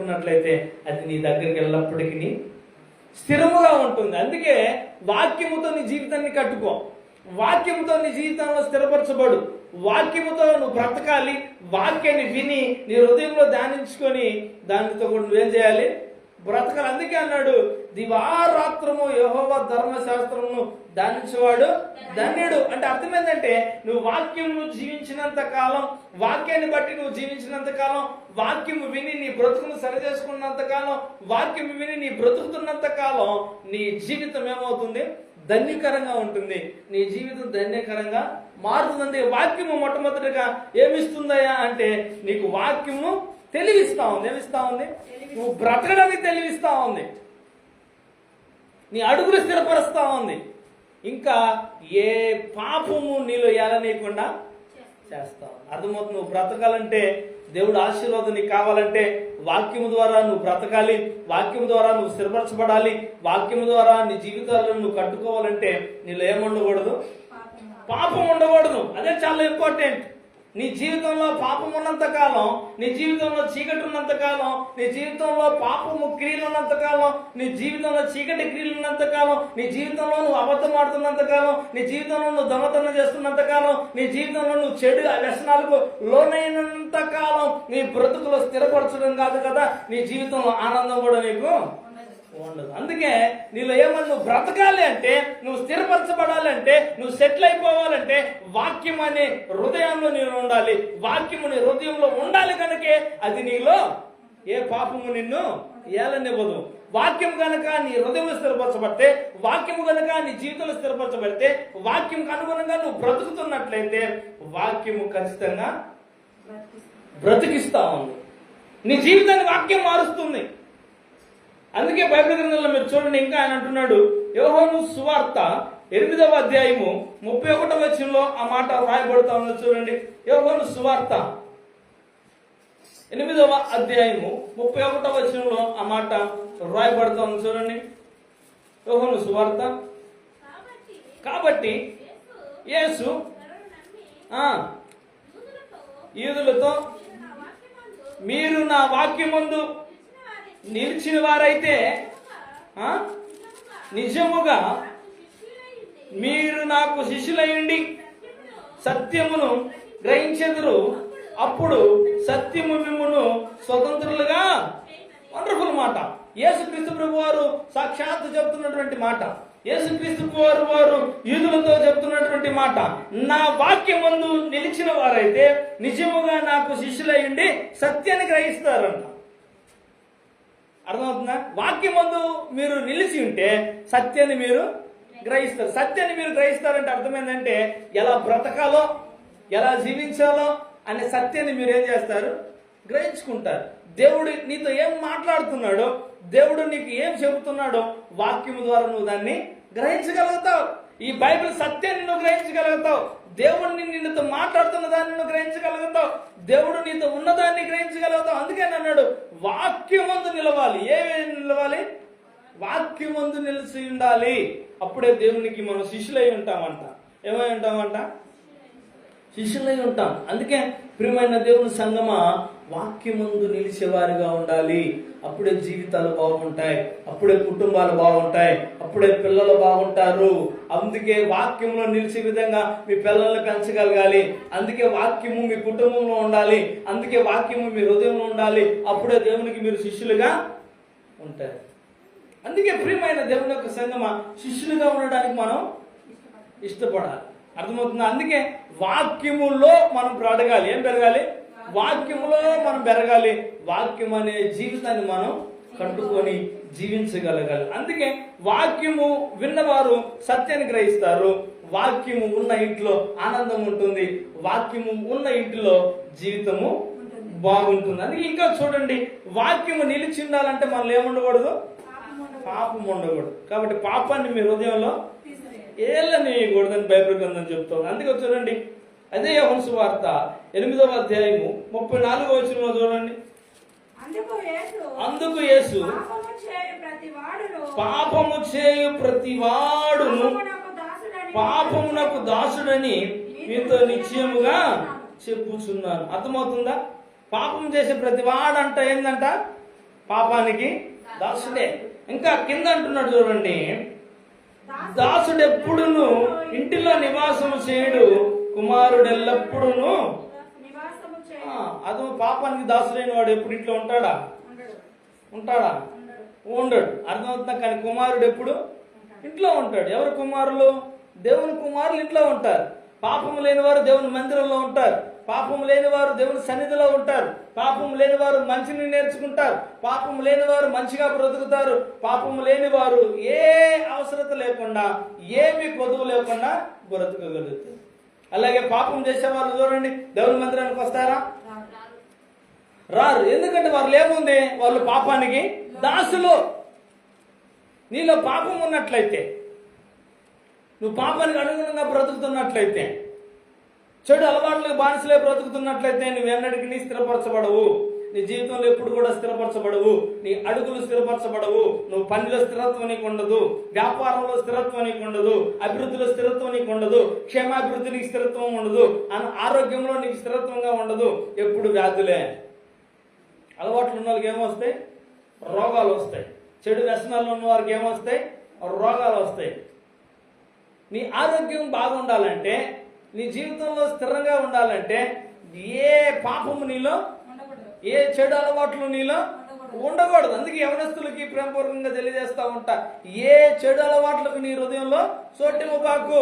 కట్టుకున్నట్లయితే అది నీ దగ్గరికి ఎల్లప్పటికీ స్థిరముగా ఉంటుంది. అందుకే వాక్యముతో నీ జీవితాన్ని కట్టుకో, వాక్యముతో నీ జీవితంలో స్థిరపరచబడు, వాక్యముతో నువ్వు బ్రతకాలి. వాక్యాన్ని విని నీ హృదయంలో ధ్యానించుకొని దానితో కూడా నువ్వేం చేయాలి, బ్రతకాలి. అందుకే అన్నాడు, దివారాత్రము యెహోవా ధర్మశాస్త్రమును ధ్యానించేవాడు ధన్యుడు. అంటే అర్థం ఏంటంటే నువ్వు వాక్యము జీవించినంత కాలం, వాక్యాన్ని బట్టి నువ్వు జీవించినంత కాలం, వాక్యము విని నీ బ్రతుకును సరి చేసుకున్నంత కాలం, వాక్యము విని నీ బ్రతుకుతున్నంత కాలం నీ జీవితం ఏమవుతుంది, ధన్యకరంగా ఉంటుంది. నీ జీవితం ధన్యకరంగా మారుతుంది. వాక్యము మొట్టమొదటిగా ఏమిస్తుందయ్యా అంటే నీకు వాక్యము తెలివిస్తా ఉంది. ఏమిస్తా ఉంది? నువ్వు బ్రతకడానికి తెలివిస్తా ఉంది, నీ అడుగులు స్థిరపరుస్తా ఉంది, ఇంకా ఏ పాపము నీలో ఏలనీయకుండా చేస్తావు. అర్థమవుతుంది. నువ్వు బ్రతకాలంటే, దేవుడు ఆశీర్వాదం నీకు కావాలంటే వాక్యము ద్వారా నువ్వు బ్రతకాలి, వాక్యము ద్వారా నువ్వు స్థిరపరచబడాలి, వాక్యము ద్వారా నీ జీవితాలను నువ్వు కట్టుకోవాలంటే నీలో ఏముండకూడదు, పాపం ఉండకూడదు. అదే చాలా ఇంపార్టెంట్. నీ జీవితంలో పాపం ఉన్నంత కాలం, నీ జీవితంలో చీకటి ఉన్నంత కాలం, నీ జీవితంలో పాపము క్రియలు ఉన్నంత కాలం, నీ జీవితంలో చీకటి క్రియలు ఉన్నంత కాలం, నీ జీవితంలో నువ్వు అబద్ధం ఆడుతున్నంత కాలం, నీ జీవితంలో నువ్వు దొంగతనం చేస్తున్నంత కాలం, నీ జీవితంలో నువ్వు చెడు వ్యసనాలకు లోనైనంత కాలం నీ బ్రతుకులో స్థిరపరచడం కాదు కదా, నీ జీవితంలో ఆనందం కూడా నీకు ఉండదు. అందుకే నీలో ఏమన్నా నువ్వు బ్రతకాలి అంటే, నువ్వు స్థిరపరచబడాలి అంటే, నువ్వు సెటిల్ అయిపోవాలంటే వాక్యం అనే హృదయంలో నేను ఉండాలి. వాక్యము నీ హృదయంలో ఉండాలి కనుకే అది నీలో ఏ పాపము నిన్ను ఏలనివ్వదు. వాక్యం కనుక నీ హృదయంలో స్థిరపరచబడితే, వాక్యము కనుక నీ జీవితంలో స్థిరపరచబడితే, వాక్యంకు అనుగుణంగా నువ్వు బ్రతుకుతున్నట్లయితే వాక్యము ఖచ్చితంగా బ్రతికిస్తా ఉంది. నీ జీవితాన్ని వాక్యం మారుస్తుంది. అందుకే బైబిల్ గ్రంథంలో మీరు చూడండి, ఇంకా ఆయన అంటున్నాడు, యోహాను సువార్త 8వ అధ్యాయము 31వ వచనంలో ఆ మాట రాయబడుతా ఉంది. చూడండి, యోహాను సువార్త 8వ అధ్యాయము 31వ వచనంలో ఆ మాట రాయబడుతా ఉంది. చూడండి, యోహాను సువార్త. కాబట్టి యేసు యూదులతో, మీరు నా వాక్యమందు నిలిచిన వారైతే నిజముగా మీరు నాకు శిష్యులయ్యండి, సత్యమును గ్రహించెదరు, అప్పుడు సత్యము మిమ్మును స్వతంత్రులుగా. వండర్ఫుల్ మాట. యేసుక్రీస్తు ప్రభు వారు సాక్షాత్తు చెప్తున్నటువంటి మాట, యేసుక్రీస్తు వారు యూదులతో చెప్తున్నటువంటి మాట, నా వాక్యమందు నిలిచిన వారైతే నిజముగా నాకు శిష్యులయ్యండి, సత్యాన్ని గ్రహిస్తారంట. అర్థమవుతుందా? వాక్యమందు మీరు నిలిచి ఉంటే సత్యాన్ని మీరు గ్రహిస్తారు. సత్యాన్ని మీరు గ్రహిస్తారంటే అర్థమైందంటే ఎలా బ్రతకాలో, ఎలా జీవించాలో అనే సత్యాన్ని మీరు ఏం చేస్తారు, గ్రహించుకుంటారు. దేవుడు నీతో ఏం మాట్లాడుతున్నాడో, దేవుడు నీకు ఏం చెబుతున్నాడో వాక్యము ద్వారా నువ్వు దాన్ని గ్రహించగలుగుతావు. ఈ బైబిల్ సత్యాన్ని నువ్వు గ్రహించగలుగుతావు. దేవుడిని నిన్నుతో మాట్లాడుతున్న దాన్ని నువ్వు గ్రహించగలుగుతావు. దేవుడు నీతో ఉన్నదాన్ని గ్రహించగలుగుతావు. అందుకే అన్నాడు, వాక్యమందు నిలవాలి. ఏమేమి నిలవాలి? వాక్యమందు నిలిచి ఉండాలి. అప్పుడే దేవునికి మనం శిష్యులై ఉంటామంట. ఏమై ఉంటామంట? శిష్యులై ఉంటాం. అందుకే ప్రియమైన దేవుని సంగమా, వాక్యమందు నిలిచేవారిగా ఉండాలి. అప్పుడే జీవితాలు బాగుంటాయి, అప్పుడే కుటుంబాలు బాగుంటాయి, అప్పుడే పిల్లలు బాగుంటారు. అందుకే వాక్యంలో నిలిచే విధంగా మీ పిల్లల్ని పెంచగలగాలి. అందుకే వాక్యము మీ కుటుంబంలో ఉండాలి. అందుకే వాక్యము మీ హృదయంలో ఉండాలి. అప్పుడే దేవునికి మీరు శిష్యులుగా ఉంటారు. అందుకే ప్రియమైన దేవుని యొక్క సంగమా, శిష్యులుగా ఉండడానికి మనం ఇష్టపడాలి. అర్థమవుతుందా? అందుకే వాక్యములో మనం పెరగాలి. ఏం పెరగాలి? వాక్యములో మనం పెరగాలి. వాక్యం అనే జీవితాన్ని మనం కట్టుకొని జీవించగలగాలి. అందుకే వాక్యము విన్నవారు సత్యాన్ని గ్రహిస్తారు. వాక్యము ఉన్న ఇంట్లో ఆనందం ఉంటుంది, వాక్యము ఉన్న ఇంటిలో జీవితము బాగుంటుంది. అందుకే ఇంకా చూడండి, వాక్యము నిలిచి ఉండాలంటే మనలో ఏముండకూడదు, పాపం ఉండకూడదు. కాబట్టి పాపాన్ని మీ హృదయంలో ఏళ్ళనియకూడదని బైబిల్ గ్రంథం చెప్తుంది. అందుకే చూడండి, అదే యోహాను సువార్త 8వ అధ్యాయము 34వ వచనంలో చూడండి, అందుకు యేసు పాపము చేయు ప్రతి వాడును పాపమునకు దాసుడని మీతో నిశ్చయముగా చెప్పుచున్నాను. అర్థమవుతుందా? పాపం చేసే ప్రతి వాడంట ఏందంట? పాపానికి దాసుడే. ఇంకా కింద అంటున్నాడు చూడండి, దాసుడు ఎప్పుడును ఇంటిలో నివాసము చేయడు, కుమారుడు ఎల్లప్పుడూను. అది పాపానికి దాసుడైన వాడు ఎప్పుడు ఇంట్లో ఉంటాడా? ఉండడు. అర్థమవుతుందా? కానీ కుమారుడు ఎప్పుడు ఇంట్లో ఉంటాడు. ఎవరు కుమారులు? దేవుని కుమారులు ఇంట్లో ఉంటారు. పాపము లేని వారు దేవుని మందిరంలో ఉంటారు. పాపం లేని వారు దేవుని సన్నిధిలో ఉంటారు. పాపం లేని వారు మంచిని నేర్చుకుంటారు. పాపం లేని వారు మంచిగా బ్రతుకుతారు. పాపం లేని వారు ఏ అవసరత లేకుండా, ఏమి కొదువు లేకుండా బ్రతకగలుగుతారు. అలాగే పాపం చేసే వాళ్ళు చూడండి, దేవుని మందిరానికి వస్తారా? రారు. ఎందుకంటే వాళ్ళు ఏముంది? వాళ్ళు పాపానికి దాసులు. నీలో పాపం ఉన్నట్లయితే, నువ్వు పాపానికి అనుగుణంగా బ్రతుకుతున్నట్లయితే, చెడు అలవాట్లకు బానిసలే బ్రతుకుతున్నట్లయితే నువ్వు ఎన్నటికీ స్థిరపరచబడవు. నీ జీవితంలో ఎప్పుడు కూడా స్థిరపరచబడవు. నీ అడుగులు స్థిరపరచబడవు. నువ్వు పనిలో స్థిరత్వం నీకు ఉండదు. వ్యాపారంలో స్థిరత్వం నీకు ఉండదు. అభివృద్ధిలో స్థిరత్వం నీకు ఉండదు. క్షేమాభివృద్ధి నీకు స్థిరత్వం ఉండదు. ఆరోగ్యంలో నీకు స్థిరత్వంగా ఉండదు. ఎప్పుడు వ్యాధులే. అలవాట్లు ఉన్న వాళ్ళకి ఏమొస్తాయి? రోగాలు వస్తాయి. చెడు వ్యసనాల్లో ఉన్న వారికి ఏమొస్తాయి? రోగాలు వస్తాయి. నీ ఆరోగ్యం బాగుండాలంటే, నీ జీవితంలో స్థిరంగా ఉండాలంటే, ఏ పాపము నీలో, ఏ చెడు అలవాట్లు నీలో ఉండకూడదు. అందుకే యవనస్తులకి ప్రేమపూర్వకంగా తెలియజేస్తా ఉంటా, ఏ చెడు అలవాట్లకు నీ హృదయంలో చోటివ్వబాకు.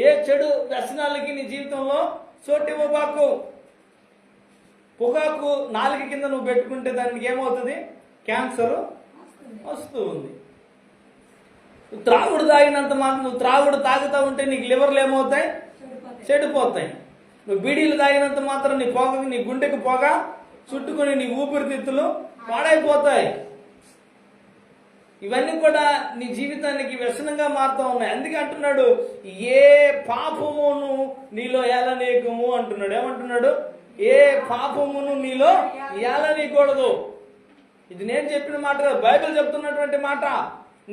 ఏ చెడు వ్యసనాలకి నీ జీవితంలో చోటివ్వబాకు. పొగాకు నాలుగు కింద నువ్వు పెట్టుకుంటే దానికి ఏమవుతుంది? క్యాన్సర్ వస్తూ ఉంది. త్రాగుడు తాగినంత మాత్రం, నువ్వు త్రాగుడు తాగుతూ ఉంటే నీకు లివర్లు ఏమవుతాయి? చెడిపోతాయి. నువ్వు బీడీలు తాగినంత మాత్రం నీ పొగకి, నీ గుండెకి పొగ చుట్టుకొని నీ ఊపిరితిత్తులు పాడైపోతాయి. ఇవన్నీ కూడా నీ జీవితానికి వ్యసనంగా మారుతూ ఉన్నాయి. అందుకే అంటున్నాడు, ఏ పాపమును నీలో ఏలనీయకము అంటున్నాడు. ఏమంటున్నాడు? ఏ పాపమును నీలో ఏలనీయకూడదు. ఇది నేను చెప్పిన మాట కాదు, బైబిల్ చెప్తున్నటువంటి మాట.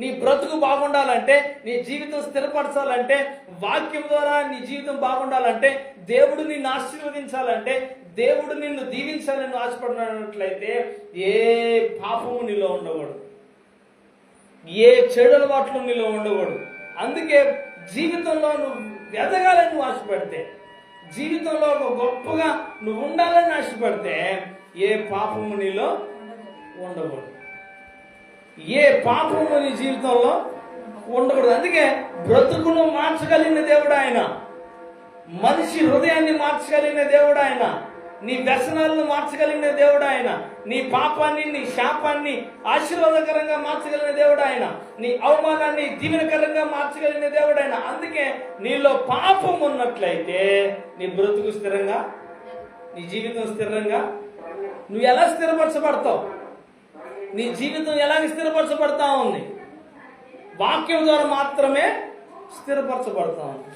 నీ బ్రతుకు బాగుండాలంటే, నీ జీవితం స్థిరపరచాలంటే, వాక్యం ద్వారా నీ జీవితం బాగుండాలంటే, దేవుడు నిన్ను ఆశీర్వదించాలంటే, దేవుడు నిన్ను దీవించాలని ఆశపడినట్లయితే ఏ పాపము నీలో ఉండకూడదు. ఏ చెడు అలవాట్లు నీలో ఉండకూడదు. అందుకే జీవితంలో నువ్వు ఎదగాలని నువ్వు ఆశపడితే, జీవితంలో ఒక గొప్పగా నువ్వు ఉండాలని ఆశపడితే, ఏ పాపము నీలో ఉండకూడదు. ఏ పాపము నీ జీవితంలో ఉండకూడదు. అందుకే బ్రతుకును మార్చగలిగిన దేవుడు ఆయన. మనిషి హృదయాన్ని మార్చగలిగిన దేవుడు ఆయన. నీ వ్యసనాలను మార్చగలిగిన దేవుడు ఆయన. నీ పాపాన్ని, నీ శాపాన్ని ఆశీర్వాదకరంగా మార్చగలిగిన దేవుడు ఆయన. నీ అవమానాన్ని దీవెనకరంగా మార్చగలిగిన దేవుడు ఆయన. అందుకే నీలో పాపం ఉన్నట్లయితే నీ బ్రతుకు స్థిరంగా, నీ జీవితం స్థిరంగా, నువ్వు ఎలా స్థిరపరచబడతావు? నీ జీవితం ఎలాగ స్థిరపరచబడతా ఉంది? వాక్యం ద్వారా మాత్రమే స్థిరపరచబడతా ఉంది.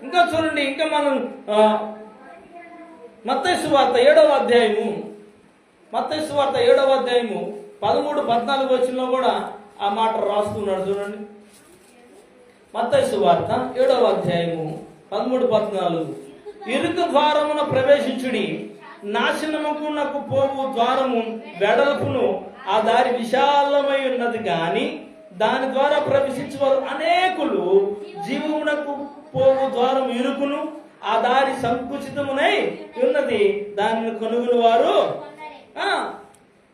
ఇంకా చూడండి, ఇంకా మనం మత్తయి సువార్త 7వ అధ్యాయము, మత్తయి సువార్త 7వ అధ్యాయము 13-14 వచనంలో కూడా ఆ మాట రాస్తున్నాడు. చూడండి, మత్తయి సువార్త 7వ అధ్యాయము 13-14. ఇరుకు ద్వారమున ప్రవేశించుడి, నాశనమునకు పోవు ద్వారము వెడల్పును, ఆ దారి విశాలమై ఉన్నది గాని దాని ద్వారా ప్రవేశించేవారు అనేకులు. జీవమునకు పోవు ద్వారం ఇరుకును, ఆ దారి సంకుచితమునై ఉన్నది, దానిని కనుగొని వారు.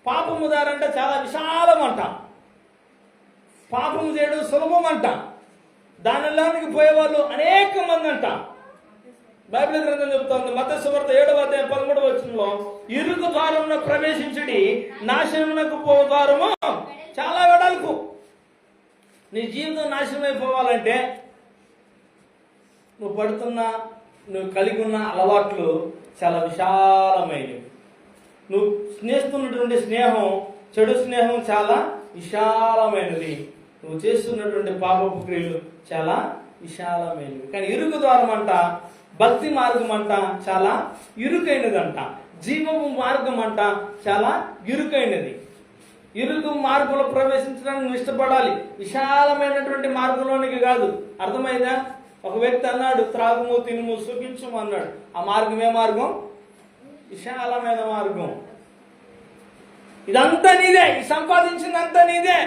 పాపము దారి అంటే చాలా విశాలం అంట. పాపము చేయడం సులభం అంట. దానిలోనికి పోయేవాళ్ళు అనేక మంది అంట. బైబిల్ గ్రంథం చెబుతోంది, మత్తయి సువార్త 7వ అధ్యాయం 13వ వచనంలో, ఇరుకు ద్వారమున ప్రవేశించుడి, నాశనమునకు పో ద్వారము చాలా వెడల్పు. నీ జీవితం నాశనం అయిపోవాలంటే నువ్వు కలిగి ఉన్న అలవాట్లు చాలా విశాలమైనవి. నువ్వు స్నేహిస్తున్నటువంటి స్నేహం, చెడు స్నేహం చాలా విశాలమైనది. నువ్వు చేస్తున్నటువంటి పాపపు క్రియలు చాలా విశాలమైనవి. కానీ ఇరుకు ద్వారం అంట, భక్తి మార్గం అంట చాలా ఇరుకైనదంట. జీవము మార్గం అంట చాలా ఇరుకైనది. ఇరుకు మార్గంలో ప్రవేశించడానికి నువ్వు ఇష్టపడాలి, విశాలమైనటువంటి మార్గంలోనికి కాదు. అర్థమైందా? ఒక వ్యక్తి అన్నాడు, త్రాగుము, తినుము, సుఖించుము అన్నాడు. ఆ మార్గం ఏ మార్గం? విశాలమైన మార్గం. ఇదంతా నీదే, ఈ సంపాదించిందంతా నీదే,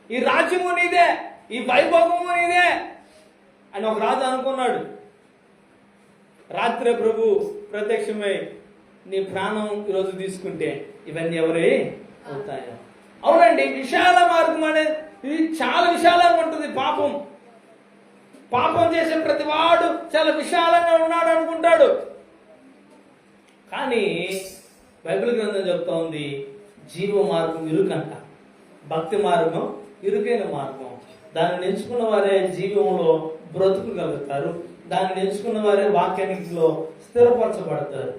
ఈ రాజ్యము నీదే, ఈ వైభోగము నీదే అని ఒక రాజు అనుకున్నాడు. రాత్రే ప్రభు ప్రత్యక్షమై నీ ప్రాణం ఈరోజు తీసుకుంటే ఇవన్నీ ఎవరే అవుతాయో. అవునండి, విశాల మార్గం అనేది ఇది చాలా విశాలంగా ఉంటుంది. పాపం చేసే ప్రతి వాడు చాలా విశాలంగా ఉన్నాడు అనుకుంటాడు. కానీ బైబిల్ గ్రంథం చెప్తా ఉంది, జీవ మార్గం ఇరుకంట, భక్తి మార్గం ఇరుకైన మార్గం. దాన్ని ఎంచుకున్న వారే జీవంలో బ్రతుకుగలుగుతారు, దాన్ని ఎంచుకున్న వారే వాక్యానికిలో స్థిరపరచబడతారు,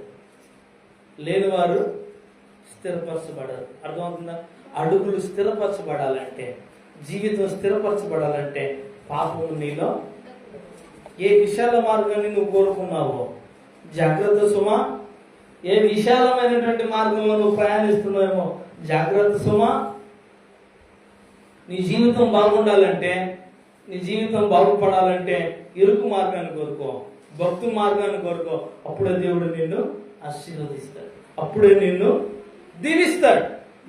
లేని వారు స్థిరపరచబడరు. అర్థమవుతుందా? అడుగులు స్థిరపరచబడాలంటే, జీవితం స్థిరపరచబడాలంటే పాపము నీలో ఏ విశాల మార్గాన్ని నువ్వు కోరుకున్నావో జాగ్రత్త సుమా. ఏ విశాలమైనటువంటి మార్గంలో నువ్వు ప్రయాణిస్తున్నావేమో జాగ్రత్త సుమా. నీ జీవితం బాగుండాలంటే, నీ జీవితం బాగుపడాలంటే ఇరుకు మార్గాన్ని కోరుకో, భక్తి మార్గాన్ని కోరుకో. అప్పుడే దేవుడు నిన్ను ఆశీర్వదిస్తాడు, అప్పుడే నిన్ను దీవిస్తాడు.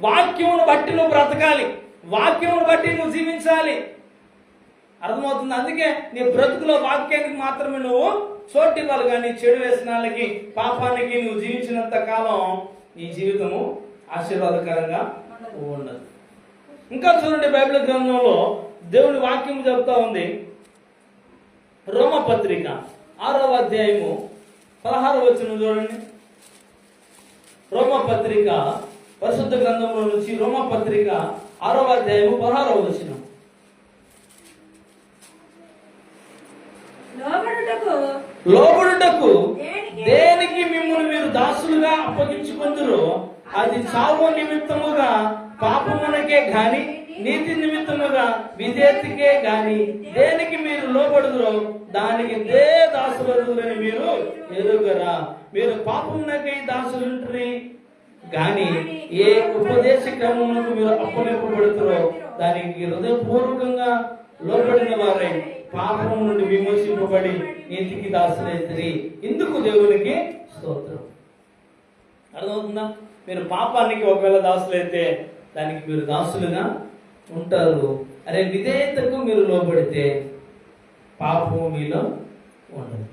వాక్యమును బట్టి నువ్వు బ్రతకాలి, వాక్యమును బట్టి నువ్వు జీవించాలి. అర్థమవుతుంది? అందుకే నీ బ్రతుకులో వాక్యానికి మాత్రమే నువ్వు చోటు ఇవ్వాలి. కానీ చెడు వ్యసనాలకి, పాపానికి నువ్వు జీవించినంత కాలం నీ జీవితము ఆశీర్వాదకరంగా ఉండదు. ఇంకా చూడండి, బైబిల్ గ్రంథంలో దేవుని వాక్యం చెప్తా ఉంది. రోమపత్రిక 6వ అధ్యాయము 16వ వచనం చూడండి. రోమపత్రిక పరిశుద్ధ గ్రంథంలో నుంచి రోమపత్రిక 6వ అధ్యాయము 16వ వచనం. లోబడుటకు దేనికి మిమ్మల్ని మీరు దాసులుగా అప్పగించుకుందరో అది చావు నిమిత్తముగా పాపమునకే గాని నీతి నిమిత్తముగా విధేయతకే గాని దేనికి మీరు లోబడుదురో దానికి దాసులని మీరు ఎరుగరా. మీరు పాపమునకై దాసులుంటారు గాని ఏ ఉపదేశ క్రమమునకు మీరు అప్పగింపబడుతారో దానికి హృదయపూర్వకంగా లోబడిన వారై పాపము నుండి విమోచింపబడి నీతికి దాసులైతే ఇందుకు దేవునికి స్తోత్రం. అర్థమవుతుందా? మీరు పాపానికి ఒకవేళ దాసులైతే దానికి మీరు దాసులుగా ఉంటారు. అరే విధేయతకు మీరు లోబడితే పాపము మీలో ఉండదు.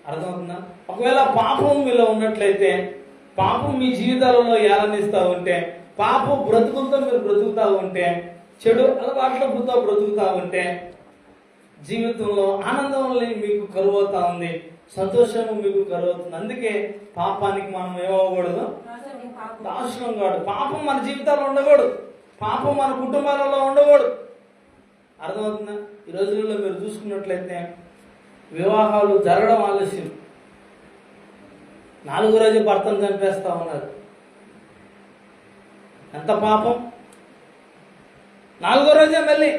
అర్థమవుతుందా? ఒకవేళ పాపం మీలో ఉన్నట్లయితే, పాపం మీ జీవితాలలో ఏలనిస్తూ ఉంటే, పాపం బ్రతుకులతో మీరు బ్రతుకుతూ ఉంటే, చెడు అలవాట్లతో బ్రతుకుతూ ఉంటే జీవితంలో ఆనందం మీకు కరువవుతా ఉంది, సంతోషము మీకు కరువవుతుంది. అందుకే పాపానికి మనం ఏమవ్వకూడదు, దాసులం కాదు. పాపం మన జీవితాల్లో ఉండకూడదు, పాపం మన కుటుంబాలలో ఉండకూడదు. అర్థమవుతుందా? ఈ రోజుల్లో మీరు చూసుకున్నట్లయితే వివాహాలు జరగడం ఆలస్యం, 4వ రోజు భర్తను చంపేస్తా ఉన్నారు. ఎంత పాపం! 4వ రోజే మళ్ళీ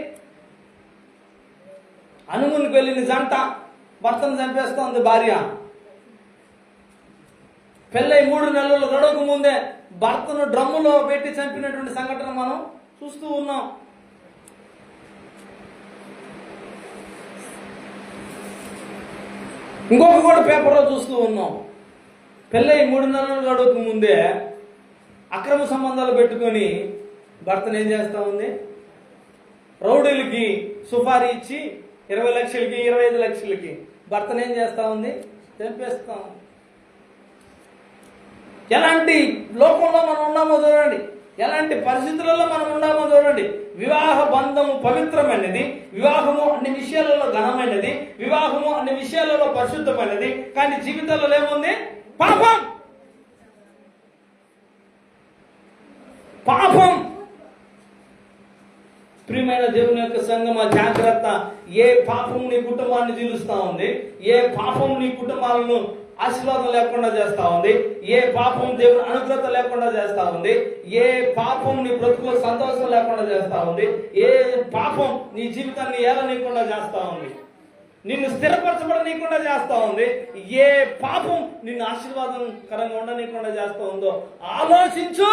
హనుమూన్కి వెళ్ళిన జంట భర్తను చంపేస్తా ఉంది భార్య. పెళ్ళై 3 నెలలు గడవక ముందే భర్తను డ్రమ్ములో పెట్టి చంపినటువంటి సంఘటన మనం చూస్తూ ఉన్నాం. ఇంకొక కూడా పేపర్లో చూస్తూ ఉన్నాం. పెళ్ళై 3 నెలలు గడవక ముందే అక్రమ సంబంధాలు పెట్టుకొని భర్తను ఏం చేస్తా ఉంది, రౌడీలకి సుపారీ ఇచ్చి 20 లక్షలకి 25 లక్షలకి భర్తను ఏం చేస్తా ఉంది, చంపేస్తాం. ఎలాంటి లోకంలో మనం ఉన్నామో చూడండి, ఎలాంటి పరిస్థితులలో మనం ఉన్నామో చూడండి. వివాహ బంధము పవిత్రమైనది, వివాహము అన్ని విషయాలలో ఘనమైనది, వివాహము అన్ని విషయాలలో పరిశుద్ధమైనది. కానీ జీవితాలలో ఏముంది? పాపం. పాపం. ప్రియమైన దేవుని యొక్క సంగమా, జాగ్రత్త. ఏ పాపం నీ కుటుంబాన్ని జీలుస్తా ఉంది, ఏ పాపం నీ కుటుంబాలను ఆశీర్వాదం లేకుండా చేస్తా ఉంది, ఏ పాపం దేవుని అనుగ్రహత లేకుండా చేస్తా ఉంది, ఏ పాపం నీ బ్రతుకులో సంతోషం లేకుండా చేస్తా ఉంది, ఏ పాపం నీ జీవితాన్ని ఏలనీయకుండా చేస్తా ఉంది, నిన్ను స్థిరపరచబడనీయకుండా చేస్తా ఉంది, ఏ పాపం నిన్ను ఆశీర్వాదకరంగా ఉండనీయకుండా చేస్తా ఉందో ఆలోచించు.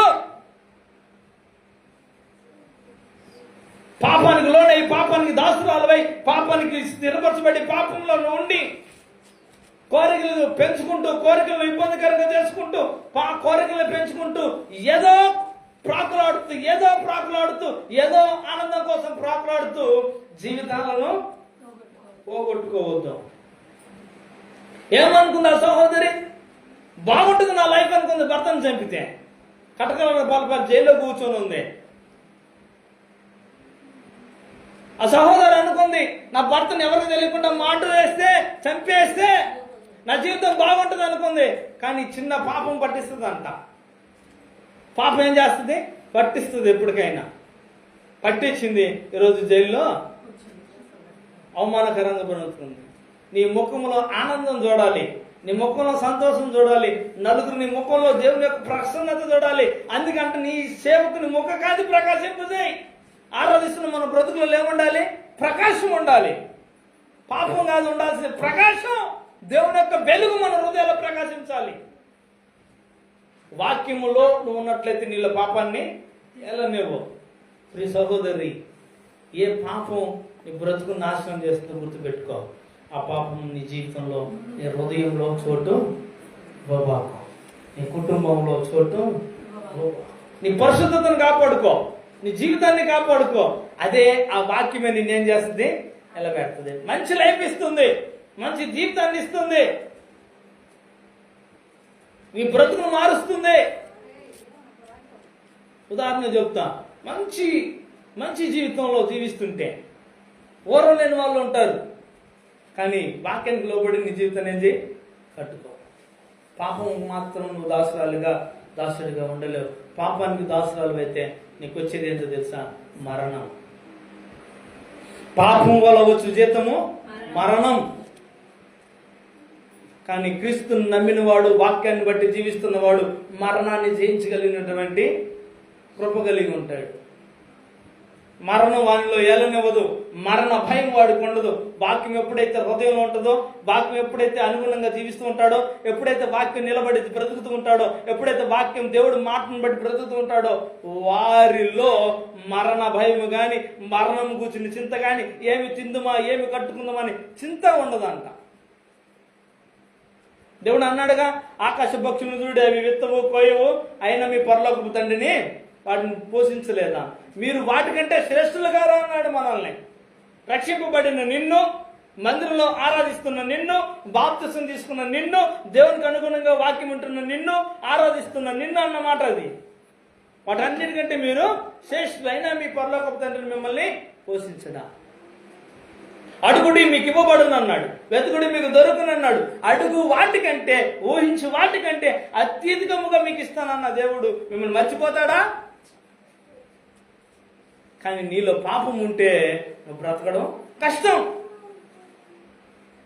పాపానికి లోనై, పాపానికి దాసురాలవై, పాపానికి స్థిరపరచబడి పాపంలో ఉండి కోరికలు పెంచుకుంటూ, కోరికలు ఇబ్బందికరంగా చేసుకుంటూ, కోరికలు పెంచుకుంటూ ఏదో ప్రాకులాడుతూ ఏదో ఆనందం కోసం ప్రాకులాడుతూ జీవితాలను పోగొట్టుకోవద్దు. ఏమనుకుంది ఆ సహోదరి? బాగుంటుంది నా లైఫ్ అనుకుంది. భర్తను చంపితే కటకల పాల్పడి జైల్లో కూర్చొని ఉంది. ఆ సహోదరు అనుకుంది, నా భర్తను ఎవరికి తెలియకుండా మాట వేస్తే, చంపేస్తే నా జీవితం బాగుంటుంది అనుకుంది. కానీ చిన్న పాపం పట్టిస్తుంది అంట. పాపం ఏం చేస్తుంది? పట్టిస్తుంది. ఎప్పటికైనా పట్టించింది. ఈరోజు జైల్లో అవమానకరంగా బ్రతుకుతుంది. నీ ముఖంలో ఆనందం చూడాలి, నీ ముఖంలో సంతోషం చూడాలి, నలుగురు నీ ముఖంలో దేవుని యొక్క ప్రసన్నత చూడాలి. అందుకంటే నీ సేవకుని ముఖ కాదు ప్రకాశింపజేయి. ఆరాధిస్తున్న మన బ్రతుకులలో ఏముండాలి? ప్రకాశం ఉండాలి. పాపం కాదు ఉండాల్సిన ప్రకాశం. దేవుని యొక్క వెలుగు మన హృదయాల్లో ప్రకాశించాలి. వాక్యములో నువ్వు ఉన్నట్లయితే నీళ్ళ పాపాన్ని ఎలా నీవు. ప్రియ సహోదరి, ఏ పాపం నీ బ్రతుకు నాశనం చేస్తుందో గుర్తుపెట్టుకో. ఆ పాపం నీ జీవితంలో, నీ హృదయంలో చోటు ఇవ్వబాకు. నీ కుటుంబంలో చోటు ఇవ్వబాకు. నీ పరిశుద్ధతను కాపాడుకో, నీ జీవితాన్ని కాపాడుకో. అదే ఆ వాక్యమే నిన్నేం చేస్తుంది? నిలబెడుతుంది. మంచి లైఫ్ ఇస్తుంది, మంచి జీవితాన్ని ఇస్తుంది, నీ బ్రతుకును మారుస్తుంది. ఉదాహరణ చెప్తా. మంచి జీవితంలో జీవిస్తుంటే ఓర్వ లేని వాళ్ళు ఉంటారు. కానీ వాక్యానికి లోబడి నీ జీవితాన్ని ఏం చేయి? కట్టుకో. పాపం మాత్రం నువ్వు దాసుడిగా ఉండలేవు. పాపానికి దాసురాలు అయితే నీకు వచ్చేది ఏంటో తెలుసా? మరణం. పాపం వల్ల వచ్చు జీతము మరణం. కానీ క్రీస్తుని నమ్మిన వాడు, వాక్యాన్ని బట్టి జీవిస్తున్నవాడు మరణాన్ని జయించగలిగినటువంటి కృప కలిగి ఉంటాడు. మరణం వానిలో ఏలనివ్వదు. మరణ భయం వాడికి ఉండదు. వాక్యం ఎప్పుడైతే హృదయంలో ఉంటుందో, వాక్యం ఎప్పుడైతే అనుగుణంగా జీవిస్తూ ఉంటాడో, ఎప్పుడైతే వాక్యం నిలబడి బ్రతుకుతూ ఉంటాడో, ఎప్పుడైతే వాక్యం దేవుడు మాటను బట్టి బ్రతుకుతూ ఉంటాడో, వారిలో మరణ భయము గాని, మరణం కూర్చుని చింత గాని, ఏమి తిందుమా, ఏమి కట్టుకుందామా అని చింత ఉండదంట. దేవుడు అన్నాడుగా, ఆకాశ పక్షులను చూడు, అవి విత్తవు కోయవు, అయినా మీ పరలోకపు తండ్రిని వాటిని పోషించలేదా? మీరు వాటికంటే శ్రేష్ఠులుగా అన్నాడు మనల్ని. రక్షింపబడిన నిన్ను, మందిరంలో ఆరాధిస్తున్న నిన్ను, బాప్తిసం తీసుకున్న నిన్ను, దేవునికి అనుగుణంగా వాక్యం ఉంటున్న నిన్ను, ఆరాధిస్తున్న నిన్ను అన్నమాట అది. వాటన్నిటికంటే మీరు శ్రేష్ఠులైనా మీ పరలోకపు తండ్రిని మిమ్మల్ని పోషించడా. అడుగుడి మీకు ఇవ్వబడును అన్నాడు, వెతుకుడి మీకు దొరుకును అన్నాడు. అడుగు వాటికంటే, ఊహించు వాటికంటే అత్యధికముగా మీకు ఇస్తానన్న దేవుడు మిమ్మల్ని మర్చిపోతాడా? కానీ నీలో పాపం ఉంటే నువ్వు బ్రతకడం కష్టం.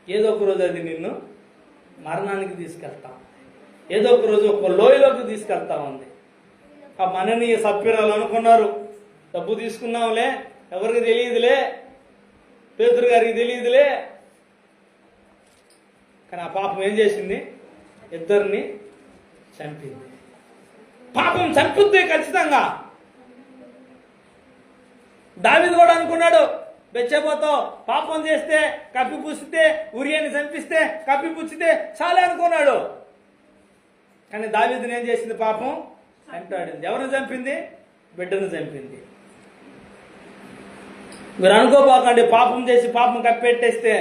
ఏదో ఒక రోజు అది నిన్ను మరణానికి తీసుకెళ్తాం, ఏదో ఒక రోజు ఒక లోయలోకి తీసుకెళ్తా ఉంది. ఆ మననీయ సభ్యురాలు అనుకున్నారు, డబ్బు తీసుకున్నాంలే, ఎవరికి తెలియదులే, పేతురు గారికి తెలియదులే. కానీ ఆ పాపం ఏం చేసింది? ఇద్దరిని చంపింది. పాపం చంపుద్ది ఖచ్చితంగా. దావీదు కూడా అనుకున్నాడు, బెచ్చబోతో పాపం చేస్తే కప్పిపుచ్చితే, ఉరియాని చంపిస్తే కప్పిపుచ్చితే చాలే అనుకున్నాడు. కానీ దావీదుని ఏం చేసింది? పాపం చంపాడింది. ఎవరిని చంపింది? బిడ్డను చంపింది. మీరు అనుకోపోకండి, పాపం చేసి పాపం కప్పెట్టేస్తే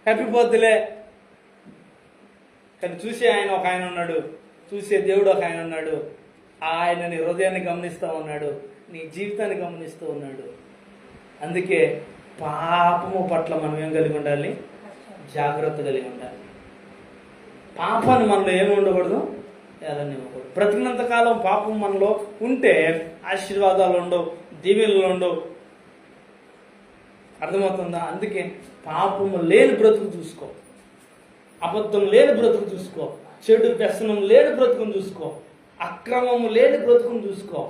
కప్పిపోద్దులే. కానీ చూసే ఆయన ఒక ఆయన ఉన్నాడు, చూసే దేవుడు ఒక ఆయన ఉన్నాడు. ఆయన నీ హృదయాన్ని గమనిస్తూ ఉన్నాడు, నీ జీవితాన్ని గమనిస్తూ ఉన్నాడు. అందుకే పాపము పట్ల మనం ఏం కలిగి ఉండాలి? జాగ్రత్త కలిగి ఉండాలి. పాపాన్ని మనలో ఏమి ఉండకూడదు? ఏదన్నీ ఇవ్వకూడదు. బ్రతికినంత కాలం పాపం మనలో ఉంటే ఆశీర్వాదాలు ఉండవు, దీవెనలు ఉండవు. అర్థమవుతుందా? అందుకే పాపము లేని బ్రతుకు చూసుకో, అబద్ధం లేని బ్రతుకు చూసుకో, చెడు వ్యసనం లేని బ్రతుకును చూసుకో, అక్రమము లేని బ్రతుకును చూసుకో.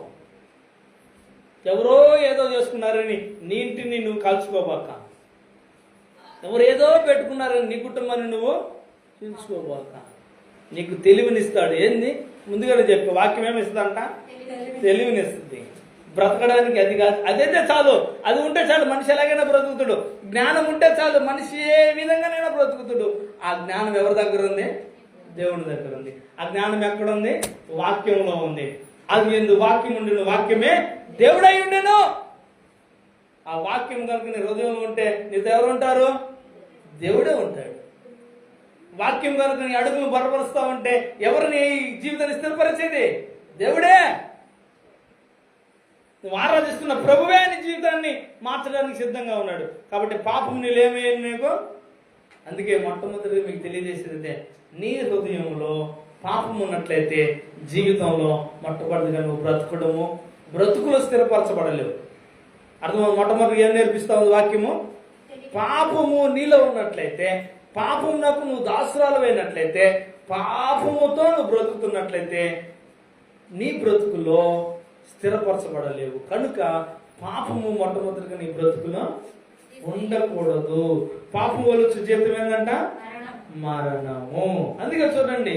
ఎవరో ఏదో చేసుకున్నారని నీ ఇంటిని నువ్వు కాల్చుకోబాక. ఎవరు ఏదో పెట్టుకున్నారని నీ కుటుంబాన్ని నువ్వు చూసుకోబాక. నీకు తెలివినిస్తాడు. ఏంది? ముందుగానే చెప్పు, వాక్యం ఏమి ఇస్తుందంట? తెలివినిస్తుంది. బ్రతకడానికి అది కాదు, అదైతే చాలు. అది ఉంటే చాలు, మనిషి ఎలాగైనా బ్రతుకుతాడు. జ్ఞానం ఉంటే చాలు, మనిషి ఏ విధంగానైనా బ్రతుకుతాడు. ఆ జ్ఞానం ఎవరి దగ్గర ఉంది? దేవుని దగ్గర ఉంది. ఆ జ్ఞానం ఎక్కడ ఉంది? వాక్యంలో ఉంది. అది ఎందు వాక్యం ఉండిన వాక్యమే దేవుడై ఉండెను. ఆ వాక్యం కనుక నీ హృదయంలో ఉంటే నీతో ఎవరు ఉంటారు? దేవుడే ఉంటాడు. వాక్యం కనుక నీ అడుగులు బలపరుస్తా ఉంటే ఎవరిని జీవితాన్ని స్థిరపరిచేది? దేవుడే. నువ్వు ఆరాధిస్తున్న ప్రభువే నీ జీవితాన్ని మార్చడానికి సిద్ధంగా ఉన్నాడు. కాబట్టి పాపం నీళ్ళేమేమి నీకు? అందుకే మొట్టమొదటి మీకు తెలియజేసేది, నీ హృదయంలో పాపం ఉన్నట్లయితే జీవితంలో మొట్టమొదటిగా నువ్వు బ్రతుకులు స్థిరపరచబడలేవు. అర్థం? మొట్టమొదటిగా ఏం నేర్పిస్తావు వాక్యము? పాపము నీలో ఉన్నట్లయితే, పాపమునకు నువ్వు దాసురాలు అయినట్లయితే, పాపముతో నువ్వు బ్రతుకుతున్నట్లయితే నీ బ్రతుకులో స్థిరపరచబడలేవు. కనుక పాపము మొట్టమొదటిగా నీ బ్రతుకులో ఉండకూడదు. పాపం వల్ల వచ్చే జీవితం ఏంటంట? మరణము. అందుకే చూడండి,